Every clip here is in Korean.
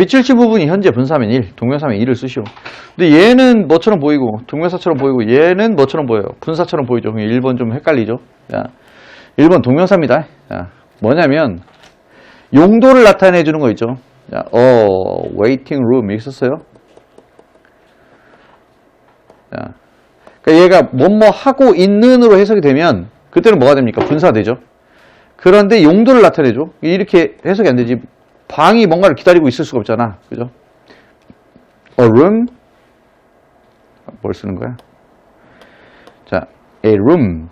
밑줄치 부분이 현재 분사면 1, 동명사면 1을 쓰시오. 근데 얘는 뭐처럼 보이고, 동명사처럼 보이고, 얘는 뭐처럼 보여요? 분사처럼 보이죠. 1번 좀 헷갈리죠? 자, 1번 동명사입니다. 자, 뭐냐면, 용도를 나타내 주는 거 있죠. 자, waiting room 이렇게 썼어요. 자, 그러니까 얘가 뭐뭐 하고 있는으로 해석이 되면, 그때는 뭐가 됩니까? 분사되죠. 그런데 용도를 나타내죠. 이렇게 해석이 안 되지. 방이 뭔가를 기다리고 있을 수가 없잖아. 그죠? A room. 뭘 쓰는 거야? 자, a room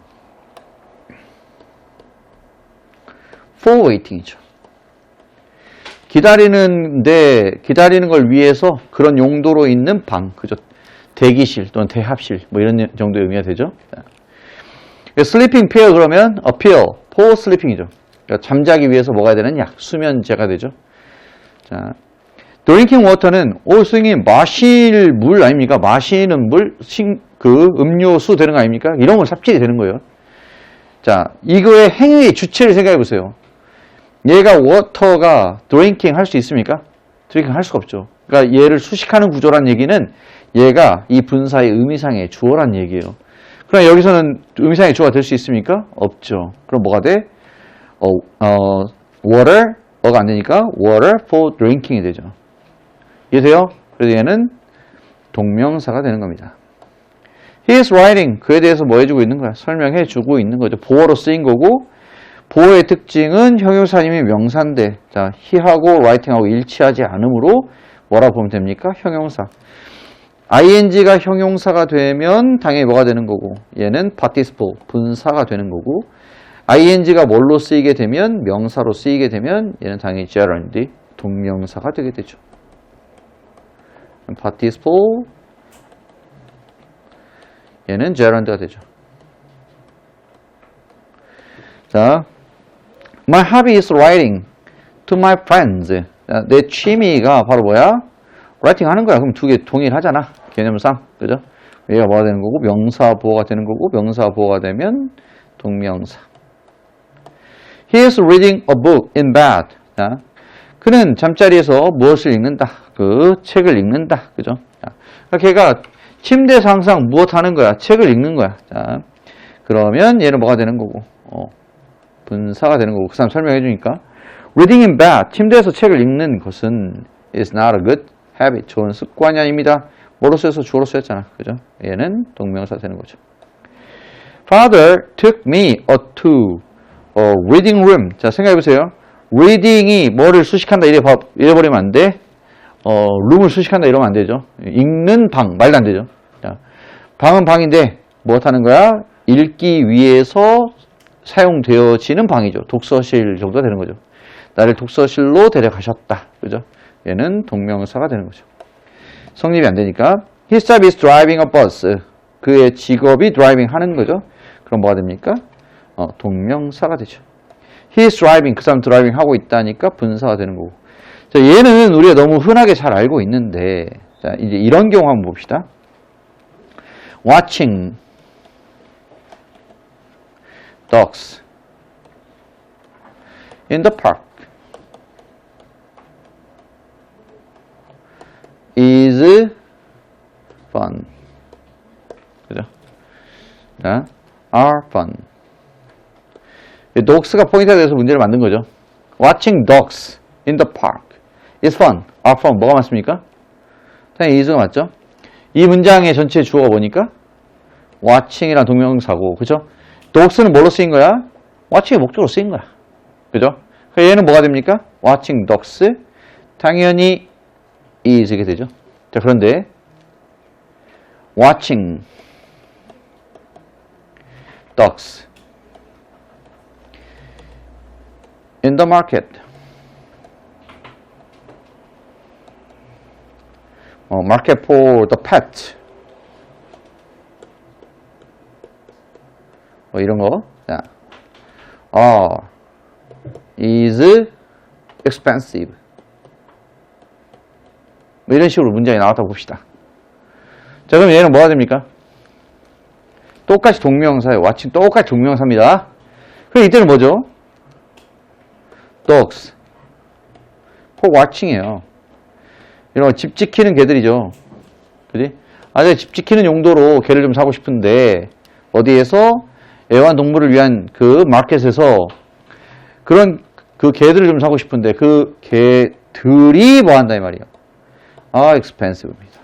for waiting이죠. 기다리는 걸 위해서 그런 용도로 있는 방. 그죠? 대기실 또는 대합실. 뭐 이런 정도의 의미가 되죠. 자. sleeping pill 그러면 a pill for sleeping이죠. 그러니까 잠자기 위해서 먹어야 되는 약, 수면제가 되죠. 자, drinking water는 선생님 마실 물 아닙니까? 마시는 물, 음료수 되는 거 아닙니까? 이런 걸 삽질이 되는 거예요. 자, 이거의 행위의 주체를 생각해 보세요. 얘가 water가 drinking 할 수 있습니까? drinking 할 수가 없죠. 그러니까 얘를 수식하는 구조란 얘기는 얘가 이 분사의 의미상의 주어란 얘기예요. 그럼 여기서는 의미상의 주어가 될 수 있습니까? 없죠. 그럼 뭐가 돼? water, 가 안 되니까 water for drinking이 되죠. 이해돼요? 그래서 얘는 동명사가 되는 겁니다. He is writing. 그에 대해서 뭐 해주고 있는 거야? 설명해주고 있는 거죠. 보어로 쓰인 거고, 보어의 특징은 형용사님이 명사인데, 자, he하고 writing하고 일치하지 않으므로 뭐라고 보면 됩니까? 형용사. ing가 형용사가 되면 당연히 뭐가 되는 거고, 얘는 participle, 분사가 되는 거고, ing가 뭘로 쓰이게 되면, 명사로 쓰이게 되면 얘는 당연히 gerund, 동명사가 되게 되죠. participle, 얘는 gerund가 되죠. 자, my hobby is writing to my friends. 자, 내 취미가 바로 뭐야? writing 하는 거야. 그럼 두 개 동일하잖아. 개념상. 그죠? 얘가 뭐가 되는 거고, 명사 보어가 되는 거고, 명사 보어가 되면 동명사. He is reading a book in bed. 자, 그는 잠자리에서 무엇을 읽는다? 그 책을 읽는다. 그죠? 자, 걔가 침대에서 항상 무엇 하는 거야? 책을 읽는 거야. 자, 그러면 얘는 뭐가 되는 거고? 분사가 되는 거고. 그 사람 설명해 주니까. Reading in bed. 침대에서 책을 읽는 것은 is not a good habit. 좋은 습관이 아닙니다. 뭐로 쓰여서 주어로 쓰였잖아. 그죠? 얘는 동명사 되는 거죠. Father took me to reading room. 자, 생각해 보세요. reading이 뭐를 수식한다 이래버리면 안 돼. room을 수식한다 이러면 안 되죠. 읽는 방, 말도 안 되죠. 자, 방은 방인데 무엇 하는 거야? 읽기 위해서 사용되어지는 방이죠. 독서실 정도가 되는 거죠. 나를 독서실로 데려가셨다. 그죠? 얘는 동명사가 되는 거죠. 성립이 안 되니까 his job is driving a bus. 그의 직업이 driving 하는 거죠. 그럼 뭐가 됩니까? 동명사가 되죠. He is driving. 그 사람 드라이빙 하고 있다니까 분사가 되는 거고. 자, 얘는 우리가 너무 흔하게 잘 알고 있는데, 자, 이제 이런 경우 한번 봅시다. Watching dogs in the park is fun. 그죠? 자, are fun. dogs가 포인트가 돼서 문제를 만든 거죠. Watching dogs in the park is fun. are fun. 뭐가 맞습니까? 당연히 is가 맞죠? 이 문장의 전체 주어가 뭐니까? watching이란 동명사고, 그죠? dogs는 뭘로 쓰인 거야? watching의 목적으로 쓰인 거야. 그죠? 얘는 뭐가 됩니까? watching dogs. 당연히 is게 되죠. 자, 그런데 watching dogs in the market. market for the pet. 이런 거. 자, is expensive. 이런 식으로 문장이 나왔다고 봅시다. 자, 그럼 얘는 뭐가 됩니까? 똑같이 동명사예요. watching 똑같이 동명사입니다. 그럼 이때는 뭐죠? dogs for watching이에요. 이런 집 지키는 개들이죠. 그지? 아, 집 지키는 용도로 개를 좀 사고 싶은데, 어디에서? 애완동물을 위한 그 마켓에서 그런 그 개들을 좀 사고 싶은데, 그 개들이 뭐 한다, 이 말이에요. 아, expensive입니다.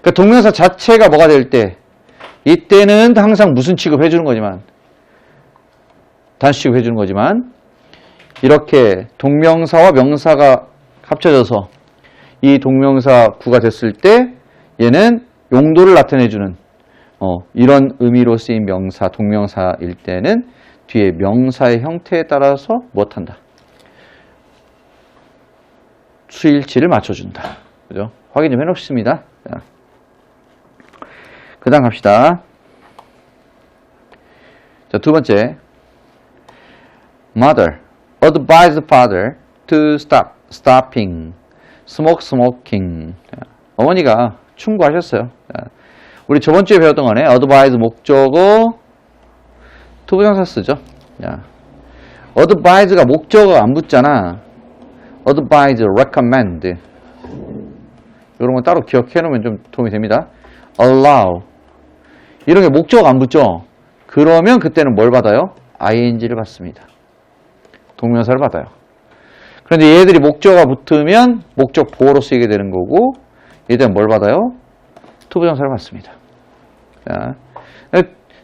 그러니까 동명사 자체가 뭐가 될 때, 이때는 항상 무슨 취급해 주는 거지만, 단수 취급해 주는 거지만, 이렇게 동명사와 명사가 합쳐져서 이 동명사 구가 됐을 때 얘는 용도를 나타내주는 이런 의미로 쓰인 명사, 동명사일 때는 뒤에 명사의 형태에 따라서 무엇한다? 수일치를 맞춰준다. 그죠? 확인 좀 해놓습니다. 그 다음 갑시다. 자, 두 번째. Mother advised father to stop smoking. 어머니가 충고하셨어요. 우리 저번 주에 배웠던 거네. advise 목적어 투부정사 쓰죠. advise가 목적어 안 붙잖아. advise, recommend. 이런 거 따로 기억해 놓으면 좀 도움이 됩니다. allow. 이런 게 목적어 안 붙죠. 그러면 그때는 뭘 받아요? ing를 받습니다. 동명사를 받아요. 그런데 얘들이 목적어가 붙으면 목적 보어로 쓰이게 되는 거고, 얘들은 뭘 받아요? 투부정사를 받습니다. 자,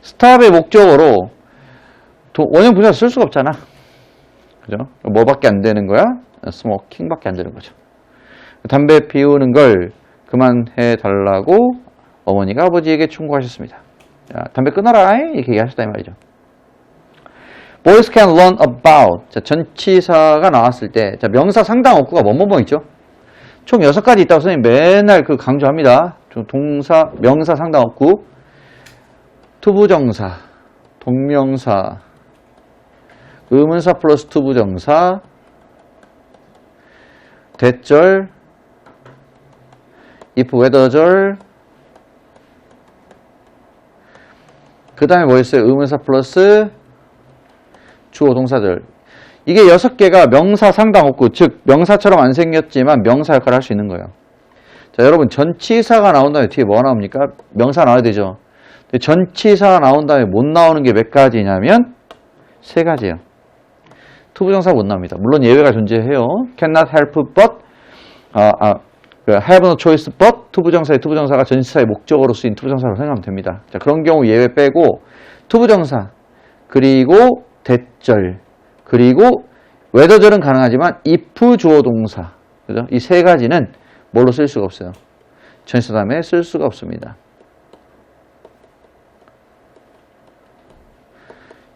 stop의 목적어로 원형 부사를 쓸 수가 없잖아. 그죠? 뭐밖에 안 되는 거야? 스모킹밖에 안 되는 거죠. 담배 피우는 걸 그만해 달라고 어머니가 아버지에게 충고하셨습니다. 자, 담배 끊어라 이렇게 얘기하셨다 이 말이죠. Boys can learn about. 자, 전치사가 나왔을 때, 자, 명사 상당 어구가 뭐뭐뭐 있죠? 총 6가지 있다고 선생님 맨날 그 강조합니다. 동사, 명사 상당 어구, 투부정사, 동명사, 의문사 플러스 투부정사, 대절, if whether절, 그 다음에 뭐 있어요? 의문사 플러스 주어 동사들. 이게 6개가 명사 상당 어구, 즉 명사처럼 안 생겼지만 명사 역할을 할 수 있는 거예요. 자, 여러분 전치사가 나온 다음에 뒤에 뭐가 나옵니까? 명사 나와야 되죠. 근데 전치사가 나온 다음에 못 나오는 게 몇 가지냐면 3가지예요. 투부정사 못 나옵니다. 물론 예외가 존재해요. cannot help but have no choice but 투부정사의 투부정사가 전치사의 목적어로 쓰인 투부정사로 생각하면 됩니다. 자, 그런 경우 예외 빼고 투부정사 그리고 대절 그리고 whether절은 가능하지만 if 주어 동사 그죠? 이 3가지는 뭘로 쓸 수가 없어요. 전치사 다음에 쓸 수가 없습니다.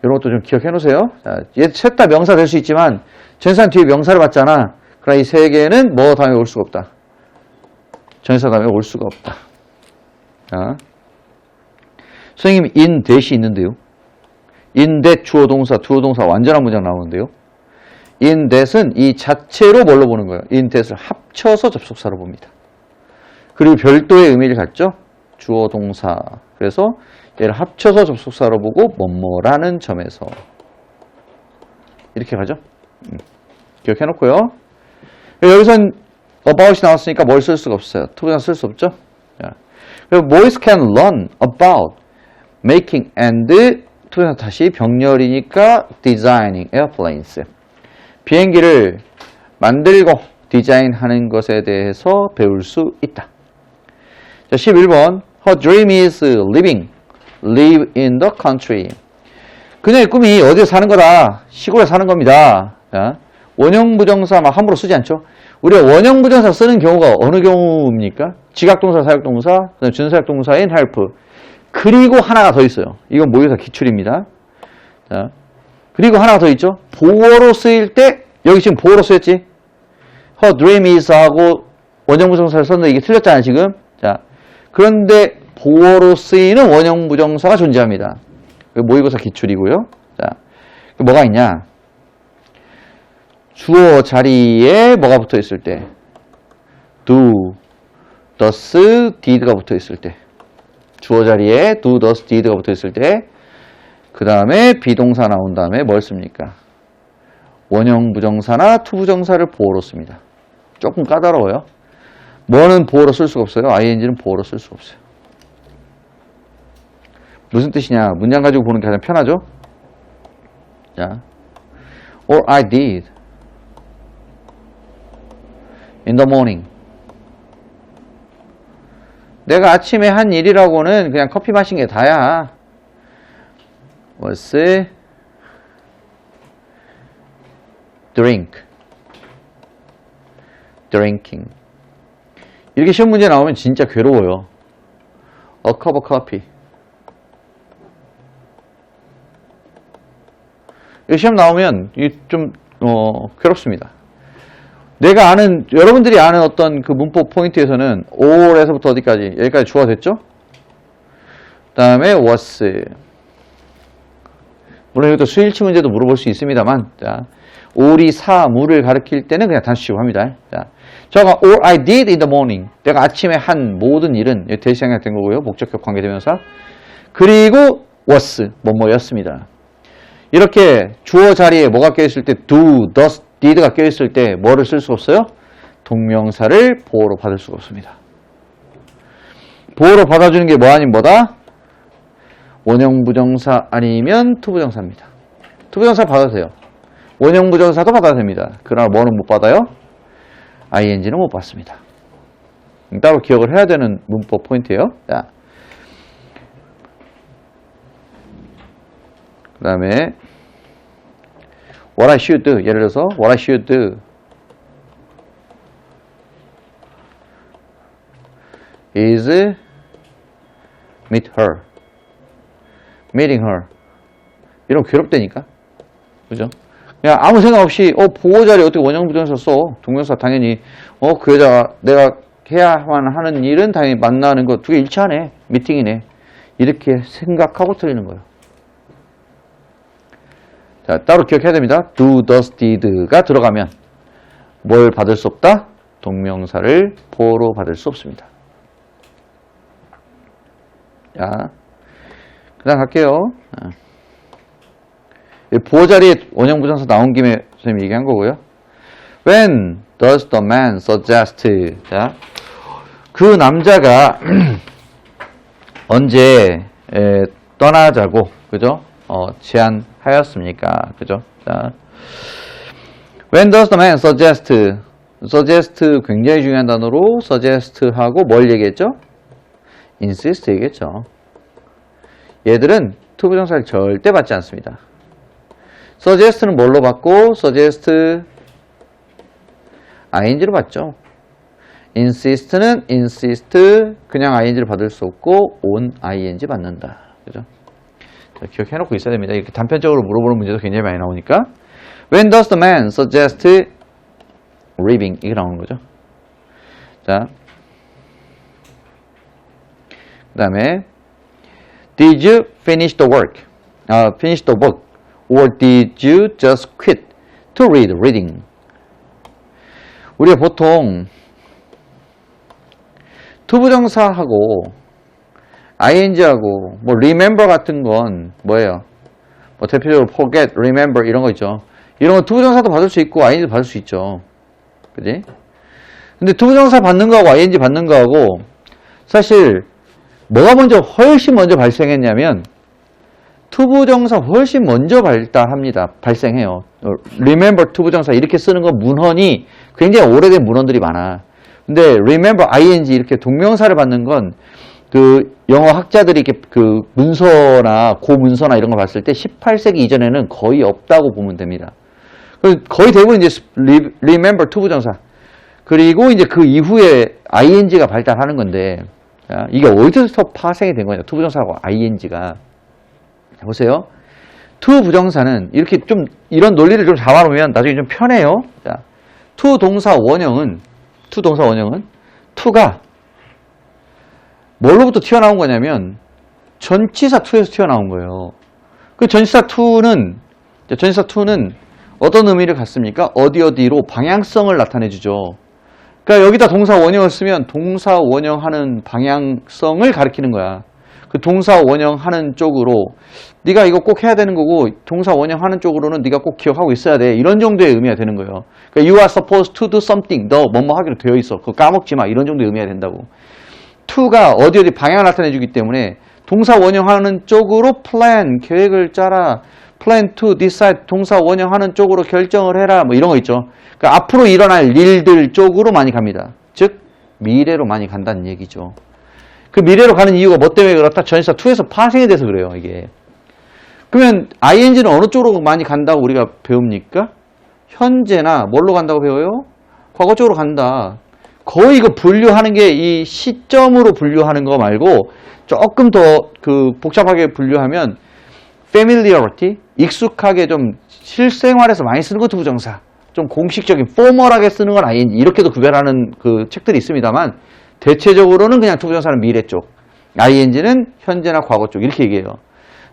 이런 것도 좀 기억해 놓으세요. 얘 셋 다 명사 될 수 있지만 전치사 뒤에 명사를 받잖아. 그러나 이 3개는 뭐 다음에 올 수가 없다. 전치사 다음에 올 수가 없다. 자. 선생님 in that이 있는데요. in that 주어 동사, 주어 동사 완전한 문장 나오는데요. in that은 이 자체로 뭘로 보는 거예요? in that을 합쳐서 접속사로 봅니다. 그리고 별도의 의미를 갖죠. 주어 동사. 그래서 얘를 합쳐서 접속사로 보고 뭐뭐라는 점에서 이렇게 가죠. 기억해 놓고요. 여기선 about이 나왔으니까 뭘 쓸 수가 없어요. 투부정사 쓸 수 없죠. 그리고 boys can learn about making and 투부정사 다시 병렬이니까 designing airplanes. 비행기를 만들고 디자인하는 것에 대해서 배울 수 있다. 자, 11번. Her dream is live in the country. 그녀의 꿈이 어디에 사는 거다. 시골에 사는 겁니다. 자, 원형 부정사 막 함부로 쓰지 않죠. 우리가 원형 부정사 쓰는 경우가 어느 경우입니까? 지각동사, 사역동사, 준사역동사인 help. 그리고 하나가 더 있어요. 이건 모의고사 기출입니다. 자, 그리고 하나가 더 있죠. 보어로 쓰일 때 여기 지금 보어로 쓰였지. Her dream is 하고 원형 부정사를 썼는데 이게 틀렸잖아요 지금. 자, 그런데 보어로 쓰이는 원형 부정사가 존재합니다. 모의고사 기출이고요. 자, 뭐가 있냐? 주어 자리에 뭐가 붙어 있을 때, do, does, did가 붙어 있을 때, 주어 자리에 do, does, did가 붙어 있을 때, 그 다음에 비동사 나온 다음에 뭘 씁니까? 원형 부정사나 투부정사를 보어로 씁니다. 조금 까다로워요. 뭐는 보어로 쓸 수가 없어요. ing는 보어로 쓸 수가 없어요. 무슨 뜻이냐? 문장 가지고 보는 게 가장 편하죠? 자, or I did in the morning. 내가 아침에 한 일이라고는 그냥 커피 마신 게 다야. was drinking. 이렇게 시험 문제 나오면 진짜 괴로워요. A cup of coffee. 이 시험 나오면 좀 괴롭습니다. 내가 아는, 여러분들이 아는 어떤 그 문법 포인트에서는 or에서부터 어디까지? 여기까지 주어가 됐죠? 그 다음에 was. 물론 이것도 수일치 문제도 물어볼 수 있습니다만, 자, or이 사물을 가리킬 때는 그냥 단수 치고 합니다. 자, 저가 or I did in the morning. 내가 아침에 한 모든 일은 대시장이 된 거고요. 목적격 관계대명사. 그리고 was, 뭐뭐였습니다. 이렇게 주어 자리에 뭐가 껴있을 때 do, does, did가 껴있을 때 뭐를 쓸 수 없어요? 동명사를 보어로 받을 수가 없습니다. 보어로 받아주는 게 뭐 아닌 뭐다? 원형부정사 아니면 투부정사입니다. 투부정사 받아도 돼요. 원형부정사도 받아도 됩니다. 그러나 뭐는 못 받아요? ing는 못 받습니다. 따로 기억을 해야 되는 문법 포인트예요. 자, 그 다음에 what I should do. 예를 들어서 what I should do is meet her. meeting her. 이러면 괴롭다니까. 그죠? 그냥 아무 생각 없이 보호 자리에 어떻게 원형부정사 써? 동명사 당연히 그 여자가 내가 해야만 하는 일은 당연히 만나는 거 두 개 일치하네. 미팅이네. 이렇게 생각하고 틀리는 거예요. 자, 따로 기억해야 됩니다. do, does, did가 들어가면 뭘 받을 수 없다? 동명사를 보어로 받을 수 없습니다. 자, 그 다음 갈게요. 보어 자리에 원형부정사 나온 김에 선생님이 얘기한 거고요. When does the man suggest? 자, 그 남자가 언제 떠나자고, 그죠? 제안하였습니까? 그죠? 자, When does the man suggest? suggest 굉장히 중요한 단어로 suggest하고 뭘 얘기했죠? insist 얘기했죠. 얘들은 투부정사를 절대 받지 않습니다. suggest는 뭘로 받고 suggest ing로 받죠. insist는 insist 그냥 ing를 받을 수 없고 on ing 받는다. 그죠? 기억해 놓고 있어야 됩니다. 이렇게 단편적으로 물어보는 문제도 굉장히 많이 나오니까. When does the man suggest leaving? 이게 나오는 거죠. 자, 그 다음에 Did you finish the work? Finish the book? Or did you just quit to read reading? 우리가 보통 투부정사하고 ing하고 뭐 remember 같은 건 뭐예요? 뭐 대표적으로 forget, remember 이런 거 있죠. 이런 건 투부정사도 받을 수 있고 ing도 받을 수 있죠. 그지? 근데 투부정사 받는 거하고 ing 받는 거하고 사실 뭐가 훨씬 먼저 발생했냐면 투부정사 훨씬 먼저 발생해요. remember 투부정사 이렇게 쓰는 건 문헌이 굉장히 오래된 문헌들이 많아. 근데 remember ing 이렇게 동명사를 받는 건 그 영어 학자들이 이렇게 그 문서나 고문서나 이런 걸 봤을 때 18세기 이전에는 거의 없다고 보면 됩니다. 거의 대부분 이제 remember 투부정사 그리고 이제 그 이후에 ing가 발달하는 건데 이게 어디서 파생이 된 거냐? 투부정사하고 ing가 보세요. 투부정사는 이렇게 좀 이런 논리를 좀 잡아놓으면 나중에 좀 편해요. 자, 투동사 원형은 투가 뭘로부터 튀어나온 거냐면 전치사 투에서 튀어나온 거예요. 그 전치사 투는 어떤 의미를 갖습니까? 어디로 방향성을 나타내 주죠. 그러니까 여기다 동사 원형을 쓰면 동사 원형하는 방향성을 가리키는 거야. 그 동사 원형하는 쪽으로 네가 이거 꼭 해야 되는 거고 동사 원형하는 쪽으로는 네가 꼭 기억하고 있어야 돼. 이런 정도의 의미가 되는 거예요. 그러니까 you are supposed to do something. 너 뭐뭐 하기로 되어 있어. 그거 까먹지 마. 이런 정도의 의미가 된다고. to가 어디 방향을 나타내 주기 때문에 동사 원형하는 쪽으로 plan, 계획을 짜라. plan to decide, 동사 원형하는 쪽으로 결정을 해라. 뭐 이런 거 있죠. 그러니까 앞으로 일어날 일들 쪽으로 많이 갑니다. 즉 미래로 많이 간다는 얘기죠. 그 미래로 가는 이유가 뭐 때문에 그렇다? 전치사 to에서 파생이 돼서 그래요, 이게. 그러면 ing는 어느 쪽으로 많이 간다고 우리가 배웁니까? 현재나 뭘로 간다고 배워요? 과거 쪽으로 간다. 거의 그 분류하는 게 이 시점으로 분류하는 거 말고 조금 더 그 복잡하게 분류하면 familiarity, 익숙하게 좀 실생활에서 많이 쓰는 건 투부정사, 좀 공식적인 포멀하게 쓰는 건 ing, 이렇게도 구별하는 그 책들이 있습니다만 대체적으로는 그냥 투부정사는 미래 쪽, ing는 현재나 과거 쪽 이렇게 얘기해요.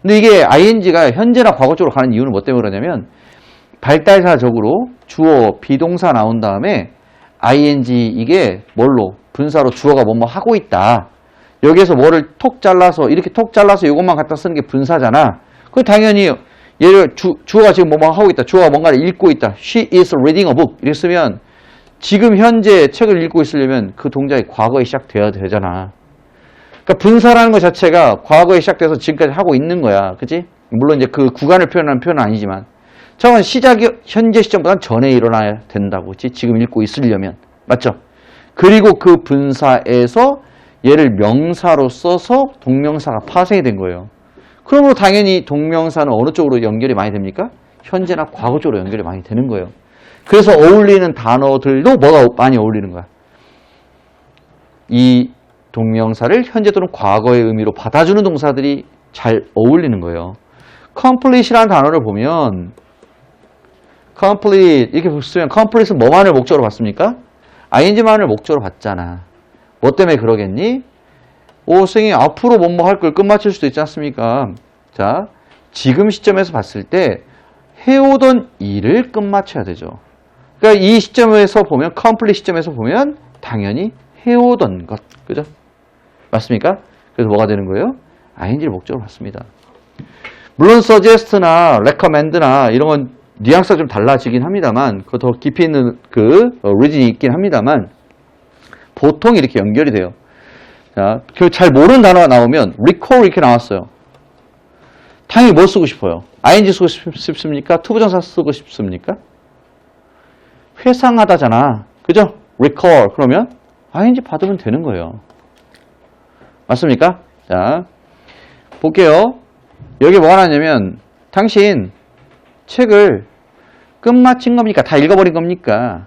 근데 이게 ing가 현재나 과거 쪽으로 가는 이유는 뭐 때문에 그러냐면 발달사적으로 주어, 비동사 나온 다음에 ing 이게 뭘로? 분사로 주어가 뭐뭐 하고 있다. 여기에서 뭐를 톡 잘라서 이렇게 톡 잘라서 이것만 갖다 쓰는 게 분사잖아. 그 당연히 예를 주어가 지금 뭐뭐 하고 있다. 주어가 뭔가를 읽고 있다. She is reading a book. 이렇게 쓰면 지금 현재 책을 읽고 있으려면 그 동작이 과거에 시작돼야 되잖아. 그러니까 분사라는 것 자체가 과거에 시작돼서 지금까지 하고 있는 거야. 그치? 물론 이제 그 구간을 표현하는 표현은 아니지만 저건 시작이 현재 시점보다는 전에 일어나야 된다고. 그치? 지금 읽고 있으려면. 맞죠? 그리고 그 분사에서 얘를 명사로 써서 동명사가 파생이 된 거예요. 그러므로 당연히 동명사는 어느 쪽으로 연결이 많이 됩니까? 현재나 과거 쪽으로 연결이 많이 되는 거예요. 그래서 어울리는 단어들도 뭐가 많이 어울리는 거야? 이 동명사를 현재 또는 과거의 의미로 받아주는 동사들이 잘 어울리는 거예요. complete이라는 단어를 보면 complete 이렇게 쓰면 complete은 뭐만을 목적으로 받습니까? ing만을 목적으로 받잖아. 뭐 때문에 그러겠니? 선생님 앞으로 뭐뭐 할 걸 끝마칠 수도 있지 않습니까? 자, 지금 시점에서 봤을 때 해오던 일을 끝마쳐야 되죠. 그러니까 이 시점에서 보면 complete 시점에서 보면 당연히 해오던 것, 그죠? 맞습니까? 그래서 뭐가 되는 거예요? ing를 목적으로 받습니다. 물론 suggest나 recommend나 이런 건 뉘앙스가 좀 달라지긴 합니다만, 그 더 깊이 있는 그 리즌이 있긴 합니다만, 보통 이렇게 연결이 돼요. 자, 그 잘 모르는 단어가 나오면 recall 이렇게 나왔어요. 당연히 뭐 쓰고 싶어요? ing 쓰고 싶습니까? 투부정사 쓰고 싶습니까? 회상하다잖아. 그죠? recall. 그러면 ing 받으면 되는 거예요. 맞습니까? 자, 볼게요. 여기 뭐가 나냐면 당신 책을 끝마친 겁니까? 다 읽어버린 겁니까?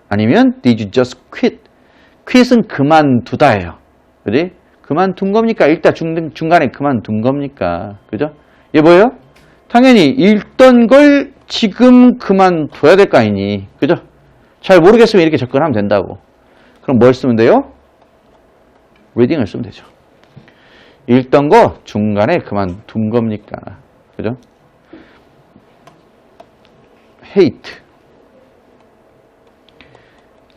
아니면 did you just quit? quit은 그만두다예요. 그지? 그만둔 겁니까? 읽다 중간에 그만둔 겁니까? 그죠? 이게 뭐예요? 당연히 읽던 걸 지금 그만둬야 될 거 아니니. 그죠? 잘 모르겠으면 이렇게 접근하면 된다고. 그럼 뭘 쓰면 돼요? reading을 쓰면 되죠. 읽던 거 중간에 그만둔 겁니까? 그죠? hate.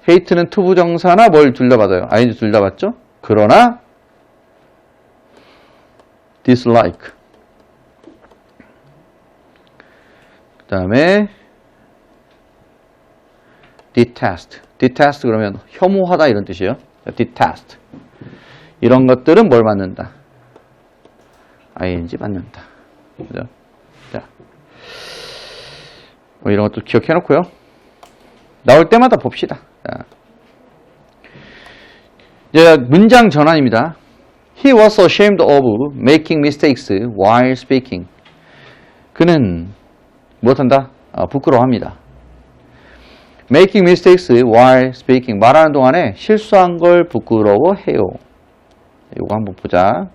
hate는 투부정사나 뭘 둘 다 받아요? ing 둘 다 받죠? 그러나 dislike. 그 다음에 detest. detest 그러면 혐오하다 이런 뜻이에요. detest. 이런 것들은 뭘 받는다? ing 받는다. 그죠? 자, 뭐 이런 것도 기억해 놓고요. 나올 때마다 봅시다. 자. 이제 문장 전환입니다. He was ashamed of making mistakes while speaking. 그는 무엇한다? 부끄러워합니다. Making mistakes while speaking. 말하는 동안에 실수한 걸 부끄러워해요. 이거 한번 보자.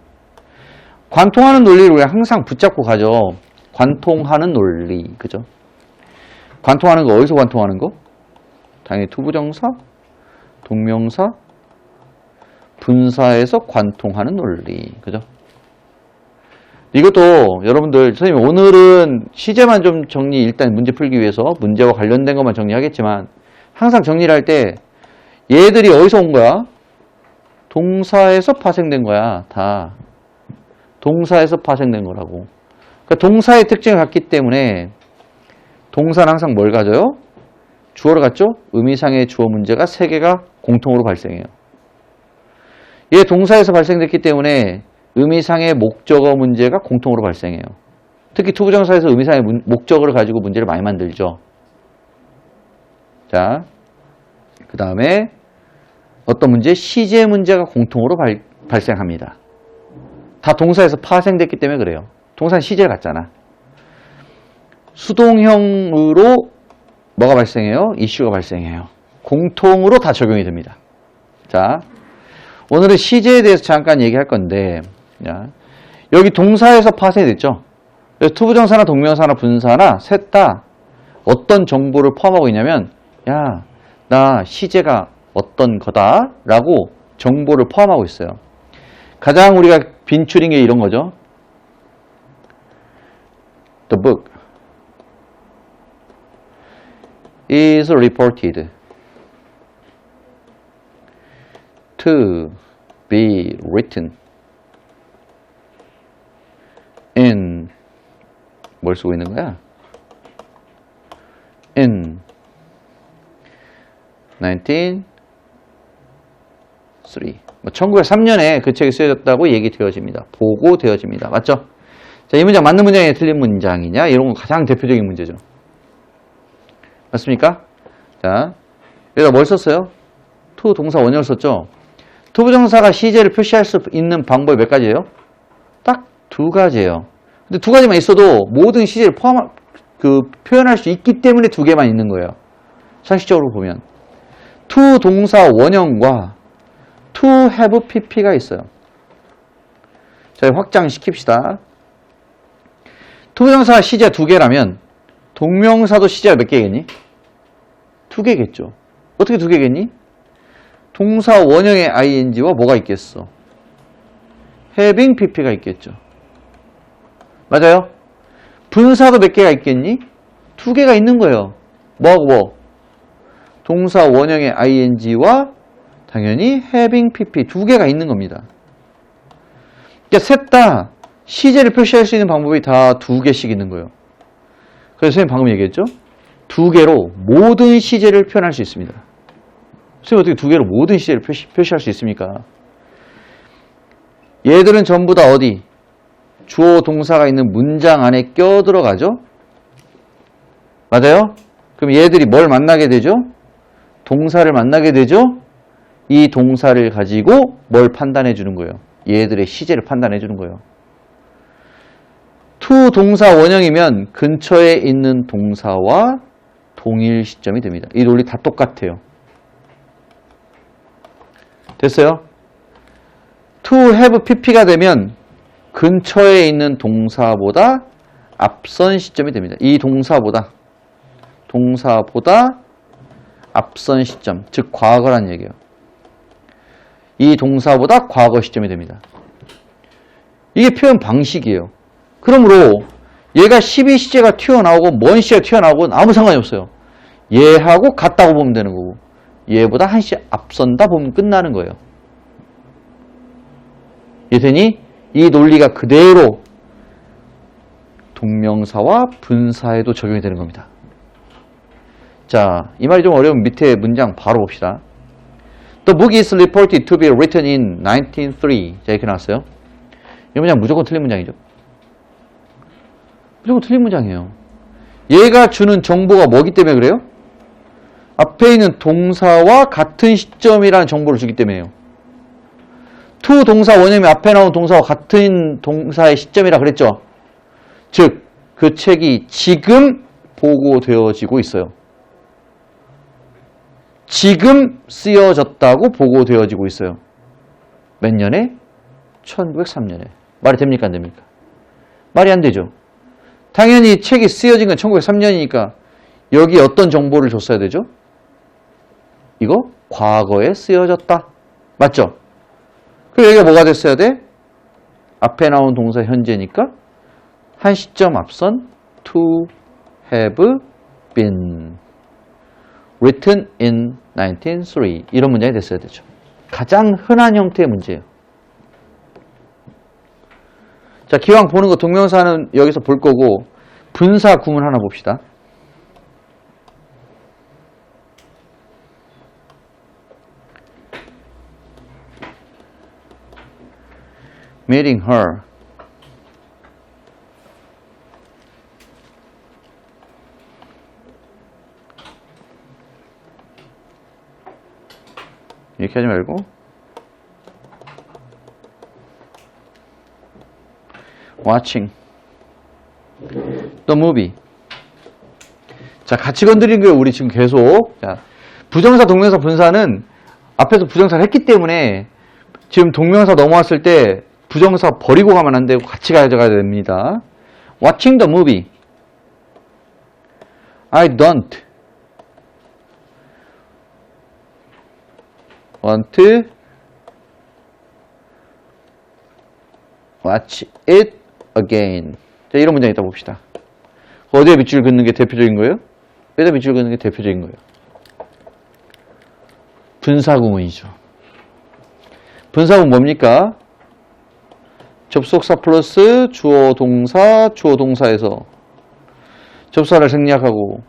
관통하는 논리를 우리가 항상 붙잡고 가죠. 관통하는 논리. 그죠? 관통하는 거 어디서 관통하는 거? 당연히 투부정사, 동명사, 분사에서 관통하는 논리. 그죠? 이것도 여러분들, 선생님 오늘은 시제만 좀 정리, 일단 문제 풀기 위해서 문제와 관련된 것만 정리하겠지만 항상 정리를 할 때 얘들이 어디서 온 거야? 동사에서 파생된 거야. 다. 동사에서 파생된 거라고. 그러니까 동사의 특징을 갖기 때문에 동사는 항상 뭘 가져요? 주어를 갖죠? 의미상의 주어 문제가 3개가 공통으로 발생해요. 얘 동사에서 발생됐기 때문에 의미상의 목적어 문제가 공통으로 발생해요. 특히 투부정사에서 의미상의 목적어를 가지고 문제를 많이 만들죠. 자, 그 다음에 어떤 문제? 시제 문제가 공통으로 발생합니다. 다 동사에서 파생됐기 때문에 그래요. 동사는 시제를 갖잖아. 수동형으로 뭐가 발생해요? 이슈가 발생해요. 공통으로 다 적용이 됩니다. 자, 오늘은 시제에 대해서 잠깐 얘기할 건데, 자, 여기 동사에서 파생됐죠? 투부정사나 동명사나 분사나 셋 다 어떤 정보를 포함하고 있냐면, 야, 나 시제가 어떤 거다 라고 정보를 포함하고 있어요. 가장 우리가 빈출인 게 이런 거죠. The book is reported to be written in 뭘 쓰고 있는 거야? in 1903 1903년에 그 책이 쓰여졌다고 얘기되어집니다. 보고되어집니다. 맞죠? 자, 이 문장 맞는 문장이냐 틀린 문장이냐 이런 거 가장 대표적인 문제죠. 맞습니까? 자, 여기다 뭘 썼어요? to 동사 원형을 썼죠? 투부정사가 시제를 표시할 수 있는 방법이 몇 가지예요? 딱 2가지예요. 근데 2가지만 있어도 모든 시제를 표현할 수 있기 때문에 2개만 있는 거예요. 상식적으로 보면. to 동사 원형과 to have pp가 있어요. 자, 확장시킵시다. 투부정사가 시제가 2개라면 동명사도 시제가 몇 개겠니? 2개겠죠. 어떻게 2개겠니? 동사 원형의 ing와 뭐가 있겠어? having pp가 있겠죠. 맞아요? 분사도 몇 개가 있겠니? 2개가 있는 거예요. 뭐하고 뭐? 동사 원형의 ing와 당연히 having pp 2개가 있는 겁니다. 그러니까 셋 다 시제를 표시할 수 있는 방법이 다 2개씩 있는 거예요. 그래서 선생님 방금 얘기했죠? 2개로 모든 시제를 표현할 수 있습니다. 선생님 어떻게 2개로 모든 시제를 표시할 수 있습니까? 얘들은 전부 다 어디? 주어 동사가 있는 문장 안에 껴들어가죠? 맞아요? 그럼 얘들이 뭘 만나게 되죠? 동사를 만나게 되죠? 이 동사를 가지고 뭘 판단해 주는 거예요? 얘들의 시제를 판단해 주는 거예요. to 동사 원형이면 근처에 있는 동사와 동일 시점이 됩니다. 이 논리 다 똑같아요. 됐어요? to have pp가 되면 근처에 있는 동사보다 앞선 시점이 됩니다. 이 동사보다 앞선 시점, 즉 과거란 얘기예요. 이 동사보다 과거 시점이 됩니다. 이게 표현 방식이에요. 그러므로 얘가 12시제가 튀어나오고 뭔 시제가 튀어나오고 아무 상관이 없어요. 얘하고 같다고 보면 되는 거고 얘보다 한 시 앞선다 보면 끝나는 거예요. 이해되니? 이 논리가 그대로 동명사와 분사에도 적용이 되는 겁니다. 자, 이 말이 좀 어려우면 밑에 문장 바로 봅시다. The book is reported to be written in 1903. 자, 이렇게 나왔어요. 이 문장 무조건 틀린 문장이죠. 무조건 틀린 문장이에요. 얘가 주는 정보가 뭐기 때문에 그래요? 앞에 있는 동사와 같은 시점이라는 정보를 주기 때문에요. to 동사 원형이 앞에 나온 동사와 같은 동사의 시점이라 그랬죠. 즉, 그 책이 지금 보고되어지고 있어요. 지금 쓰여졌다고 보고되어지고 있어요. 몇 년에? 1903년에. 말이 됩니까? 안 됩니까? 말이 안 되죠. 당연히 책이 쓰여진 건 1903년이니까 여기 어떤 정보를 줬어야 되죠? 이거 과거에 쓰여졌다. 맞죠? 그럼 여기가 뭐가 됐어야 돼? 앞에 나온 동사 현재니까 한 시점 앞선 to have been written in 1903 이런 문장이 됐어야 되죠. 가장 흔한 형태의 문제예요. 자, 기왕 보는 거 동명사는 여기서 볼 거고, 분사 구문 하나 봅시다. meeting her. 이렇게 하지 말고 watching the movie. 자, 같이 건드린 거예요. 우리 지금 계속. 자, 부정사, 동명사, 분사는 앞에서 부정사를 했기 때문에 지금 동명사 넘어왔을 때 부정사 버리고 가면 안 되고 같이 가져가야 됩니다. watching the movie. I don't want to watch it again. 자, 이런 문장 이따 봅시다. 어디에 밑줄 긋는 게 대표적인 거예요? 여기다 밑줄 긋는 게 대표적인 거예요. 분사구문이죠. 분사구문 뭡니까? 접속사 플러스 주어 동사, 주어 동사에서 접사를 생략하고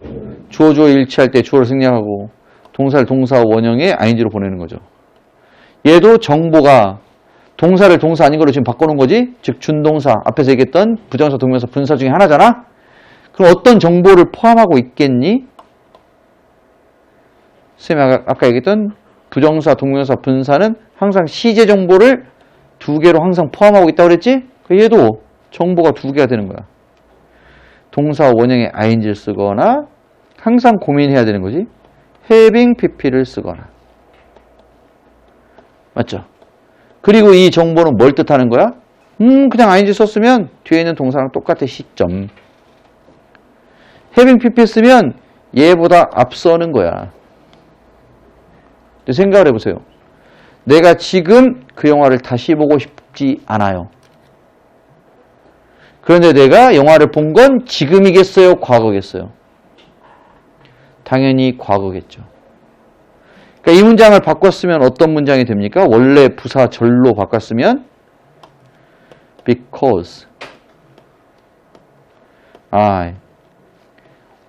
주어 주어 일치할 때 주어를 생략하고 동사를 동사 원형에 ing로 보내는 거죠. 얘도 정보가 동사를 동사 아닌 걸로 지금 바꿔놓은 거지? 즉 준동사, 앞에서 얘기했던 부정사, 동명사, 분사 중에 하나잖아? 그럼 어떤 정보를 포함하고 있겠니? 선생님이 아까 얘기했던 부정사, 동명사, 분사는 항상 시제 정보를 두 개로 항상 포함하고 있다고 그랬지? 얘도 정보가 두 개가 되는 거야. 동사 원형에 ing를 쓰거나 항상 고민해야 되는 거지. having pp를 쓰거나. 맞죠? 그리고 이 정보는 뭘 뜻하는 거야? 그냥 ing 썼으면 뒤에 있는 동사랑 똑같아. 시점. having pp 쓰면 얘보다 앞서는 거야. 생각을 해보세요. 내가 지금 그 영화를 다시 보고 싶지 않아요. 그런데 내가 영화를 본 건 지금이겠어요? 과거겠어요? 당연히 과거겠죠. 그러니까 이 문장을 바꿨으면 어떤 문장이 됩니까? 원래 부사 절로 바꿨으면 because I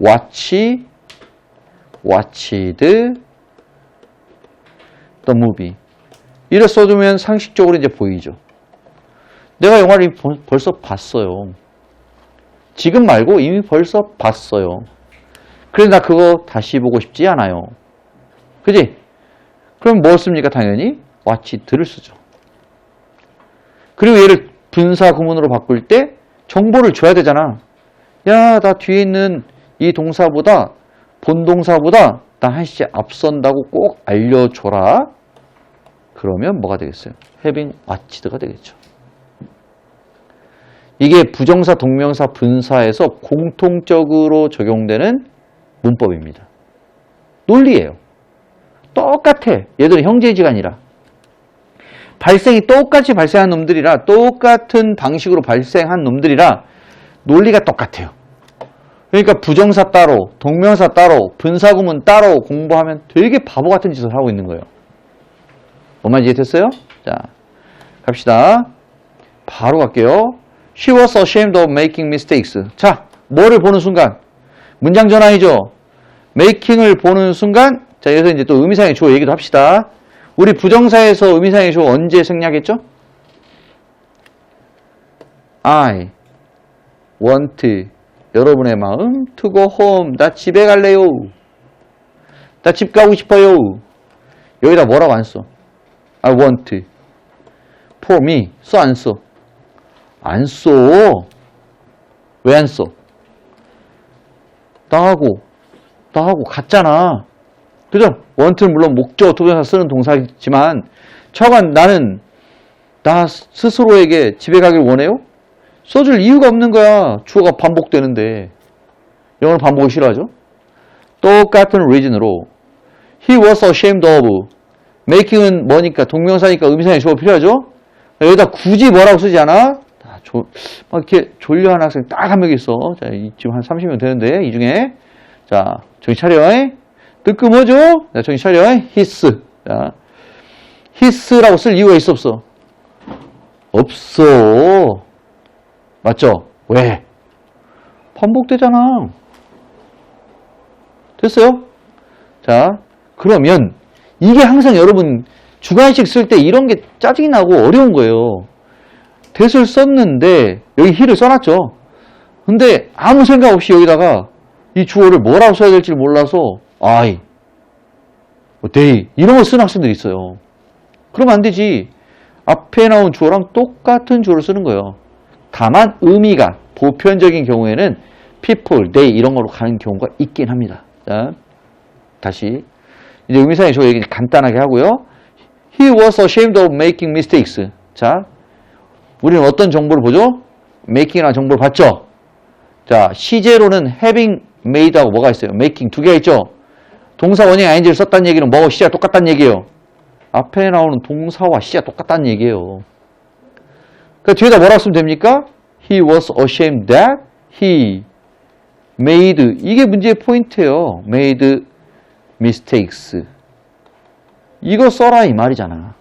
watched the movie. 이래 써두면 상식적으로 이제 보이죠. 내가 영화를 벌써 봤어요. 지금 말고 이미 벌써 봤어요. 그래서 나 그거 다시 보고 싶지 않아요. 그지? 그럼 뭘 씁니까? 당연히 watched를 쓰죠. 그리고 얘를 분사 구문으로 바꿀 때 정보를 줘야 되잖아. 야, 나 뒤에 있는 이 동사보다 본동사보다 나 한 시제 앞선다고 꼭 알려줘라. 그러면 뭐가 되겠어요? having watched가 되겠죠. 이게 부정사, 동명사, 분사에서 공통적으로 적용되는 문법입니다. 논리예요. 똑같아. 얘들은 형제지간이라. 발생이 똑같이 발생한 놈들이라, 똑같은 방식으로 발생한 놈들이라 논리가 똑같아요. 그러니까 부정사 따로, 동명사 따로, 분사구문 따로 공부하면 되게 바보 같은 짓을 하고 있는 거예요. 뭔 말인지 이해됐어요? 자, 갑시다. 바로 갈게요. She was ashamed of making mistakes. 자, 뭐를 보는 순간? 문장 전환이죠. making을 보는 순간, 자, 여기서 이제 또 의미상의 주어 얘기도 합시다. 우리 부정사에서 의미상의 주어 언제 생략했죠? I want 여러분의 마음 to go home. 나 집에 갈래요. 나 집 가고 싶어요. 여기다 뭐라고 안 써? I want for me. 써 안 써? 안 써. 왜 안 써? 나하고 같잖아. 그죠? want는 물론 목적, 투부정사 쓰는 동사지만 처간 나는 나 스스로에게 집에 가길 원해요? 써줄 이유가 없는 거야. 주어가 반복되는데. 영어는 반복을 싫어하죠? 똑같은 reason으로 He was ashamed of making은 뭐니까? 동명사니까 의미상의 주어 필요하죠? 여기다 굳이 뭐라고 쓰지 않아? 막 이렇게 졸려하는 학생 딱 한 명 있어. 자, 지금 한 30명 되는데, 이 중에. 자, 정신 차려. 뜨끔하죠? 자, 정신 차려. his. 자, his라고 쓸 이유가 있어, 없어? 없어. 맞죠? 왜? 반복되잖아. 됐어요? 자, 그러면 이게 항상 여러분 주관식 쓸 때 이런 게 짜증이 나고 어려운 거예요. that을 썼는데 여기 he를 써놨죠. 근데 아무 생각 없이 여기다가 이 주어를 뭐라고 써야 될지 몰라서 I, they 이런 거 쓰는 학생들이 있어요. 그러면 안 되지. 앞에 나온 주어랑 똑같은 주어를 쓰는 거예요. 다만 의미가 보편적인 경우에는 people, they 이런 걸로 가는 경우가 있긴 합니다. 자, 다시 이제 의미상의 주어 얘기 간단하게 하고요. He was ashamed of making mistakes. 자, 우리는 어떤 정보를 보죠? making이라는 정보를 봤죠? 자, 시제로는 having made하고 뭐가 있어요? making 두 개가 있죠? 동사 원형 ing를 썼다는 얘기는 뭐하고 시제가 똑같다는 얘기예요. 앞에 나오는 동사와 시제가 똑같다는 얘기예요. 그러니까 뒤에다 뭐라고 쓰면 됩니까? He was ashamed that he made. 이게 문제의 포인트예요. made mistakes. 이거 써라 이 말이잖아.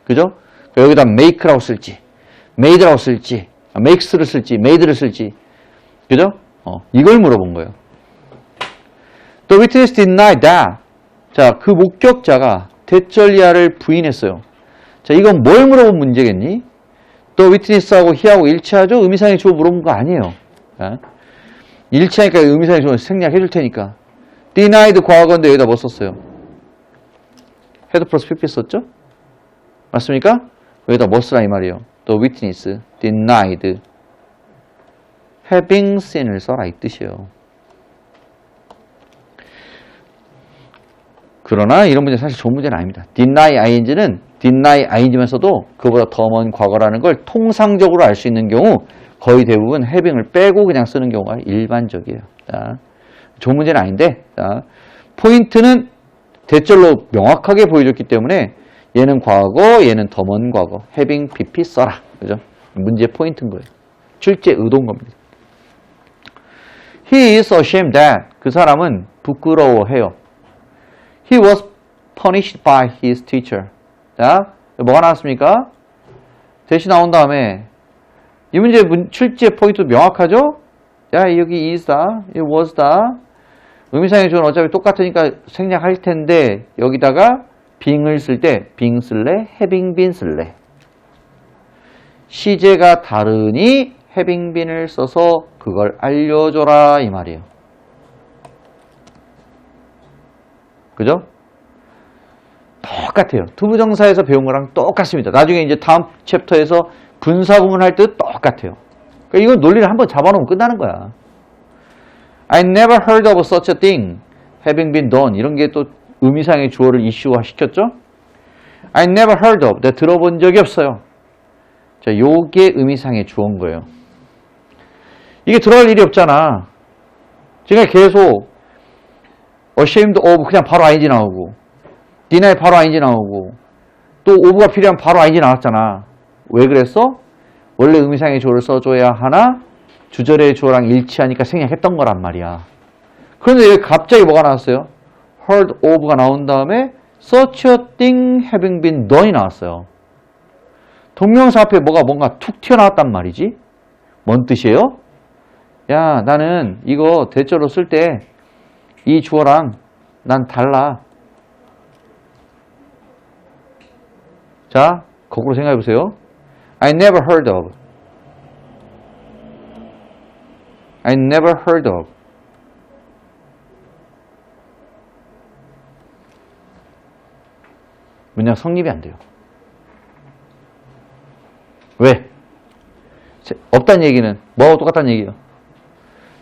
그죠? 여기다 make라고 쓸지, made라고 쓸지, makes를 쓸지, made를 쓸지. 그죠? 이걸 물어본 거예요. The witness denied that. 자, 그 목격자가 대절리아를 부인했어요. 자, 이건 뭘 물어본 문제겠니? The witness하고 he하고 일치하죠? 의미상의 주어 물어본 거 아니에요. 자, 일치하니까 의미상의 주어 생략해 줄 테니까. denied 과거인데 여기다 뭐 썼어요? had 플러스 pp 썼죠? 맞습니까? 여기다 뭐 쓰라 이 말이에요. The witness denied having seen을 써라 이 뜻이에요. 그러나 이런 문제 사실 좋은 문제는 아닙니다. deny ing는 deny ing만 써도 그보다 더 먼 과거라는 걸 통상적으로 알 수 있는 경우 거의 대부분 having을 빼고 그냥 쓰는 경우가 일반적이에요. 자, 좋은 문제는 아닌데 자, 포인트는 대절로 명확하게 보여줬기 때문에 얘는 과거, 얘는 더 먼 과거. having pp 써라. 그죠? 문제의 포인트인 거예요. 실제 의도인 겁니다. He is ashamed that. 그 사람은 부끄러워해요. He was punished by his teacher. 자, 뭐가 나왔습니까? 대시 나온 다음에 이 문제 출제 포인트 명확하죠? 야, 여기 is다, it was다. 의미상의 주어는 어차피 똑같으니까 생략할 텐데 여기다가 being을 쓸 때 being 쓸래? having been 쓸래? 시제가 다르니 having been을 써서 그걸 알려줘라 이 말이에요. 그죠? 똑같아요. 투부정사에서 배운 거랑 똑같습니다. 나중에 이제 다음 챕터에서 분사구문 할 때 똑같아요. 그러니까 이건 논리를 한번 잡아놓으면 끝나는 거야. I never heard of such a thing having been done. 이런 게 또 의미상의 주어를 이슈화 시켰죠? I never heard of. 내가 들어본 적이 없어요. 자, 요게 의미상의 주어인 거예요. 이게 들어갈 일이 없잖아. 지금 계속 ashamed of 그냥 바로 ing 나오고 deny 바로 ing 나오고 또 of가 필요하면 바로 ing 나왔잖아. 왜 그랬어? 원래 의미상의 주어를 써줘야 하나 주절의 주어랑 일치하니까 생략했던 거란 말이야. 그런데 여기 갑자기 뭐가 나왔어요? heard of가 나온 다음에 such a thing having been done이 나왔어요. 동명사 앞에 뭔가 툭 튀어나왔단 말이지. 뭔 뜻이에요? 야, 나는 이거 대절로 쓸 때 이 주어랑 난 달라. 자, 거꾸로 생각해 보세요. I never heard of. I never heard of. 문장 성립이 안 돼요. 왜? 없다는 얘기는 뭐하고 똑같다는 얘기예요?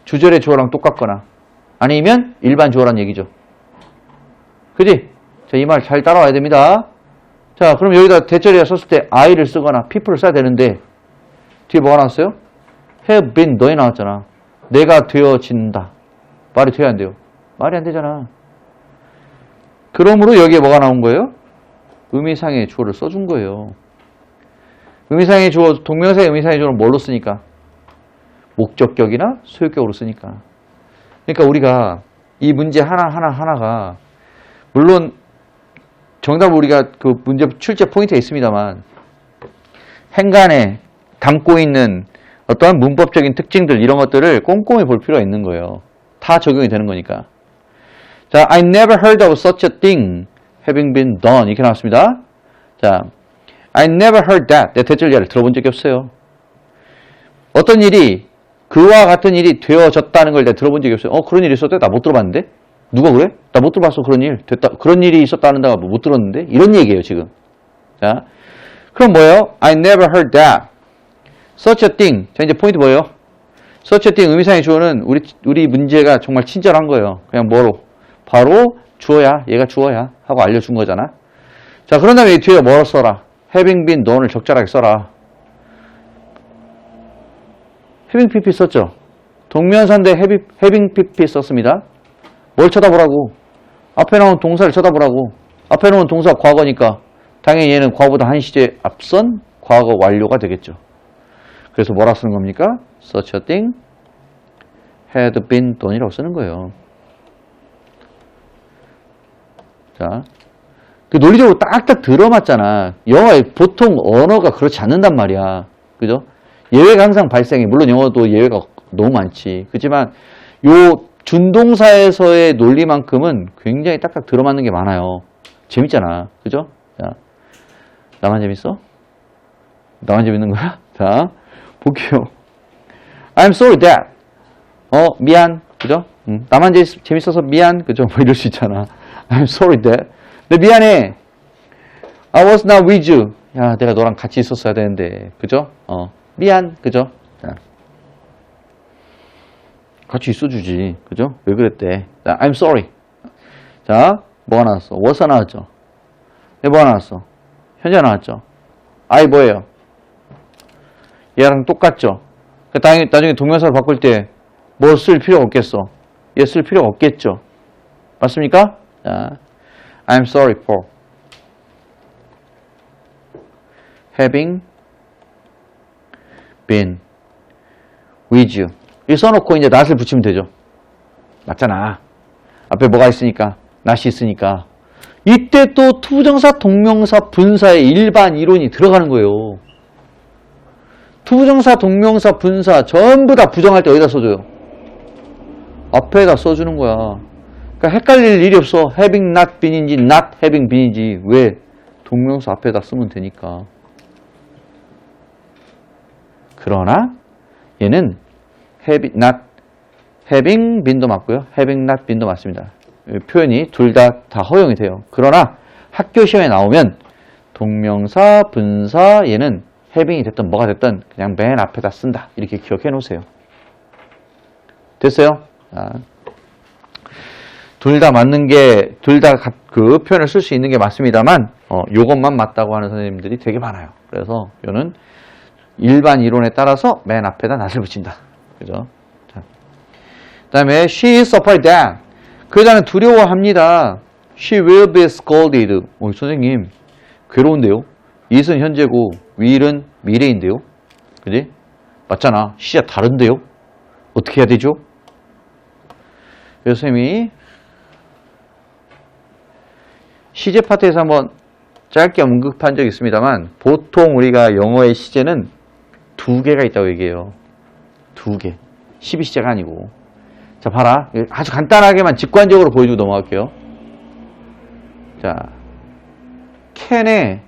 주절의 주어랑 똑같거나 아니면 일반 주어란 얘기죠. 그지? 자, 이 말 잘 따라와야 됩니다. 자, 그럼 여기다 대절이야 썼을 때 I를 쓰거나 people를 써야 되는데 뒤에 뭐가 나왔어요? have been 너에 나왔잖아. 내가 되어진다. 말이 돼야 안 돼요? 말이 안 되잖아. 그러므로 여기에 뭐가 나온 거예요? 의미상의 주어를 써준 거예요. 의미상의 주어, 동명사의 의미상의 주어는 뭘로 쓰니까? 목적격이나 소유격으로 쓰니까. 그러니까 우리가 이 문제 하나가 물론 정답 우리가 그 문제 출제 포인트가 있습니다만 행간에 담고 있는 어떠한 문법적인 특징들 이런 것들을 꼼꼼히 볼 필요가 있는 거예요. 다 적용이 되는 거니까. 자, I never heard of such a thing having been done 이렇게 나왔습니다. 자, I never heard that. 내 대절 예를 들어본 적이 없어요. 어떤 일이 그와 같은 일이 되어졌다는 걸 내가 들어본 적이 없어요. 그런 일이 있었대? 나 못 들어봤는데? 누가 그래? 나 못 들어봤어. 그런 일. 됐다. 그런 일이 있었다는 데가 못 들었는데? 이런 얘기예요, 지금. 자, 그럼 뭐예요? I never heard that. Such a thing. 자, 이제 포인트 뭐예요? Such a thing 의미상의 주어는 우리 문제가 정말 친절한 거예요. 그냥 뭐로? 바로 주어야. 얘가 주어야. 하고 알려준 거잖아. 자, 그런 다음에 이 뒤에 뭐로 써라? having been done을 적절하게 써라. having pp 썼죠? 동명사인데 having pp 썼습니다. 뭘 쳐다보라고? 앞에 나온 동사를 쳐다보라고. 앞에 나온 동사 과거니까 당연히 얘는 과거보다 한 시제 앞선 과거 완료가 되겠죠. 그래서 뭐라 쓰는 겁니까? Such a thing had been done이라고 쓰는 거예요. 자, 그 논리적으로 딱딱 들어맞잖아. 영어에 보통 언어가 그렇지 않는단 말이야. 그죠? 예외가 항상 발생해. 물론 영어도 예외가 너무 많지. 그렇지만 요 준동사에서의 논리만큼은 굉장히 딱딱 들어맞는 게 많아요. 재밌잖아. 그죠? 자, 나만 재밌어? 나만 재밌는 거야? 자, 볼게요. I'm sorry that. 미안. 그죠? 나만 재밌어서 미안. 그죠? 뭐 이럴 수 있잖아. I'm sorry that. 근데 미안해. I was not with you. 야, 내가 너랑 같이 있었어야 되는데. 그죠? 미안. 그죠? 자. 같이 있어주지. 그죠? 왜 그랬대? 자, I'm sorry. 자, 뭐가 나왔어? was가 나왔죠? 뭐가 나왔어? 현재 나왔죠? I 뭐예요? 얘랑 똑같죠? 나중에 동명사를 바꿀 때 뭐 쓸 필요가 없겠어? 얘 쓸 필요가 없겠죠? 맞습니까? 자, I'm sorry for having been with you. 이 써놓고 이제 not을 붙이면 되죠. 맞잖아. 앞에 뭐가 있으니까, not이 있으니까. 이때 또 투부정사, 동명사, 분사의 일반 이론이 들어가는 거예요. 투부정사, 동명사, 분사 전부 다 부정할 때 어디다 써줘요? 앞에다 써주는 거야. 그러니까 헷갈릴 일이 없어. having not been인지 not having been인지. 왜? 동명사 앞에다 쓰면 되니까. 그러나 얘는 having been도 맞고요. having not been도 맞습니다. 표현이 둘 다 허용이 돼요. 그러나 학교 시험에 나오면 동명사, 분사 얘는 having이 됐든 뭐가 됐든 그냥 맨 앞에다 쓴다. 이렇게 기억해 놓으세요. 됐어요? 둘 다 맞는 게, 둘 다 그 표현을 쓸 수 있는 게 맞습니다만, 요것만 맞다고 하는 선생님들이 되게 많아요. 그래서 요는 일반 이론에 따라서 맨 앞에다 not을 붙인다. 그죠? 자. 그 다음에 she is afraid that. 그 여자는 두려워합니다. She will be scolded. 선생님, 괴로운데요? it은 현재고, will은 미래인데요? 그지? 맞잖아. 시제 다른데요? 어떻게 해야 되죠? 그래서 선생님이 시제 파트에서 한번 짧게 언급한 적이 있습니다만, 보통 우리가 영어의 시제는 2개가 있다고 얘기해요. 2개. 12시제가 아니고. 자, 봐라. 아주 간단하게만 직관적으로 보여주고 넘어갈게요. 자, can의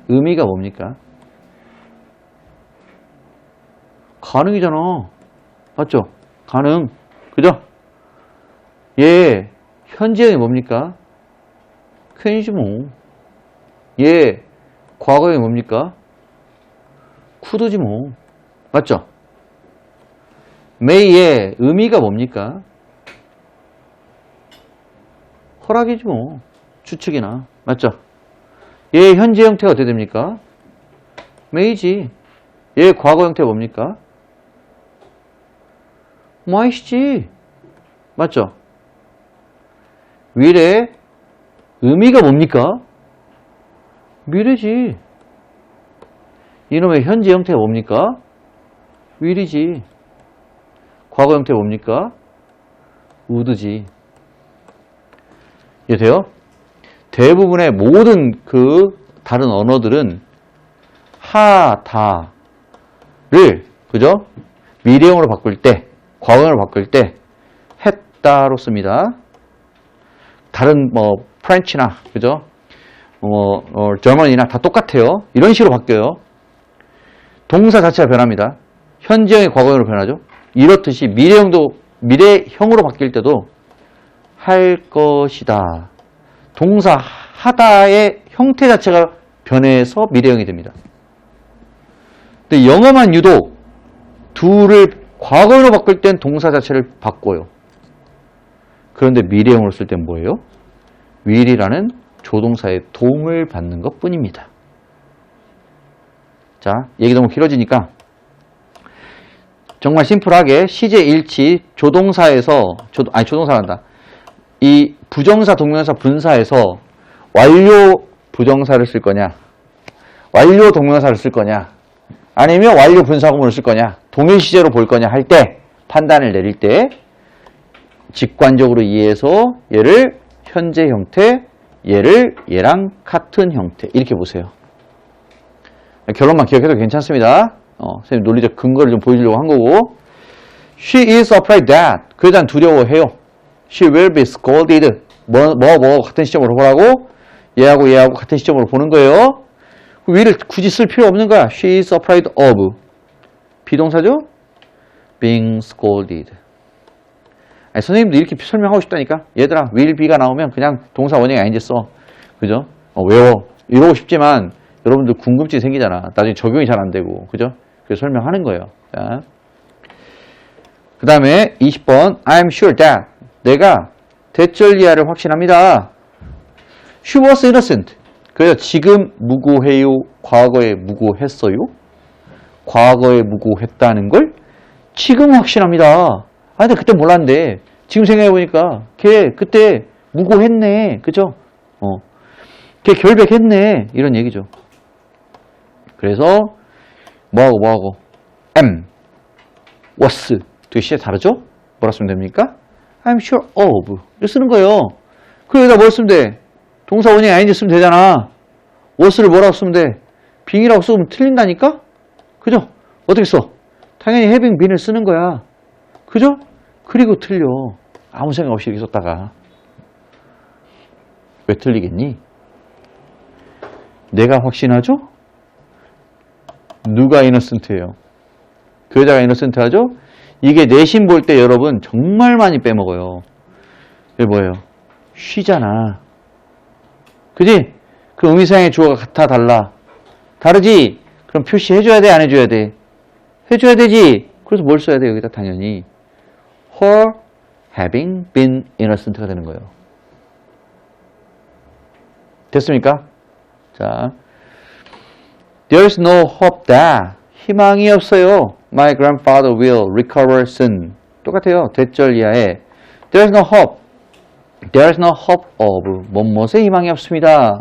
의미가 뭡니까? 가능이잖아. 맞죠? 가능. 그죠? 얘 현재형이 뭡니까? can이지 뭐. 얘 과거형이 뭡니까? could지 뭐. 맞죠? may의 의미가 뭡니까? 허락이지 뭐. 추측이나. 맞죠? 얘 현재 형태가 어떻게 됩니까? may지. 얘 과거 형태가 뭡니까? might이지. 맞죠? will의 의미가 뭡니까? 미래지. 이놈의 현재 형태가 뭡니까? will이지. 과거 형태 뭡니까? would지. 이해돼요? 대부분의 모든 그 다른 언어들은 하다를, 그죠? 미래형으로 바꿀 때, 과거형으로 바꿀 때 했다로 씁니다. 다른 프렌치나, 그죠? 저먼이나 다 똑같아요. 이런 식으로 바뀌어요. 동사 자체가 변합니다. 현재형이 과거형으로 변하죠. 이렇듯이 미래형으로 바뀔 때도 할 것이다. 동사 하다의 형태 자체가 변해서 미래형이 됩니다. 근데 영어만 유독 do를 과거형으로 바꿀 땐 동사 자체를 바꿔요. 그런데 미래형으로 쓸 땐 뭐예요? will이라는 조동사의 도움을 받는 것 뿐입니다. 자, 얘기 너무 길어지니까 정말 심플하게 시제 일치 조동사에서 조동사란다. 이 부정사, 동명사, 분사에서 완료 부정사를 쓸 거냐, 완료 동명사를 쓸 거냐, 아니면 완료 분사구문을 쓸 거냐, 동일 시제로 볼 거냐 할 때 판단을 내릴 때 직관적으로 이해해서 얘를 현재 형태, 얘를 얘랑 같은 형태 이렇게 보세요. 결론만 기억해도 괜찮습니다. 선생님 논리적 근거를 좀 보여주려고 한 거고, She is afraid that 그 여자는 두려워해요. She will be scolded 뭐 같은 시점으로 보라고, 얘하고 같은 시점으로 보는 거예요. will을 굳이 쓸 필요 없는 거야. She is afraid of 비동사죠? being scolded. 아니, 선생님도 이렇게 설명하고 싶다니까. 얘들아 will be가 나오면 그냥 동사 원형이 아닌지 써. 그죠? 외워. 이러고 싶지만 여러분들 궁금증이 생기잖아. 나중에 적용이 잘 안 되고. 그죠? 그래서 설명하는 거예요. 자. 그 다음에 20번 I'm sure that 내가 대절이야를 확신합니다. She was innocent. 그래서 지금 무고해요. 과거에 무고했어요. 과거에 무고했다는 걸 지금 확신합니다. 근데 그때 몰랐는데 지금 생각해보니까 걔 그때 무고했네. 그죠? 걔 결백했네. 이런 얘기죠. 그래서 뭐하고 was 두 시제 다르죠? 뭐라 쓰면 됩니까? I'm sure of 이렇게 쓰는 거예요. 그 여기다 뭘 쓰면 돼? 동사 원형이 아닌지 쓰면 되잖아. was를 뭐라고 쓰면 돼? being이라고 쓰면 틀린다니까? 그죠? 어떻게 써? 당연히 having been을 쓰는 거야. 그죠? 그리고 틀려. 아무 생각 없이 이렇게 썼다가. 왜 틀리겠니? 내가 확신하죠? 누가 이너센트예요? 그 여자가 이너센트하죠? 이게 내신 볼 때 여러분 정말 많이 빼먹어요. 이게 뭐예요? 쉬잖아. 그지? 그럼 의미상의 주어가 같아 달라? 다르지? 그럼 표시해줘야 돼? 안 해줘야 돼? 해줘야 되지? 그래서 뭘 써야 돼? 여기다 당연히 her having been innocent가 되는 거예요. 됐습니까? 자, There's no hope that 희망이 없어요. My grandfather will recover soon. 똑같아요. 대절 이하에 There's no hope. There's no hope of 무엇에 희망이 없습니다.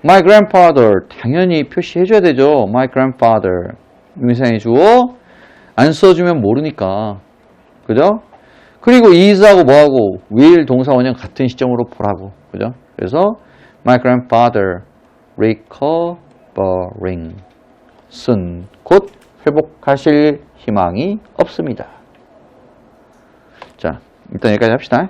My grandfather 당연히 표시해줘야 되죠. My grandfather 의미상의 주어 안 써주면 모르니까. 그죠? 그리고 is하고 뭐하고 will 동사 원형 같은 시점으로 보라고. 그죠? 그래서 My grandfather recovering soon 곧 회복하실 희망이 없습니다. 자, 일단 여기까지 합시다.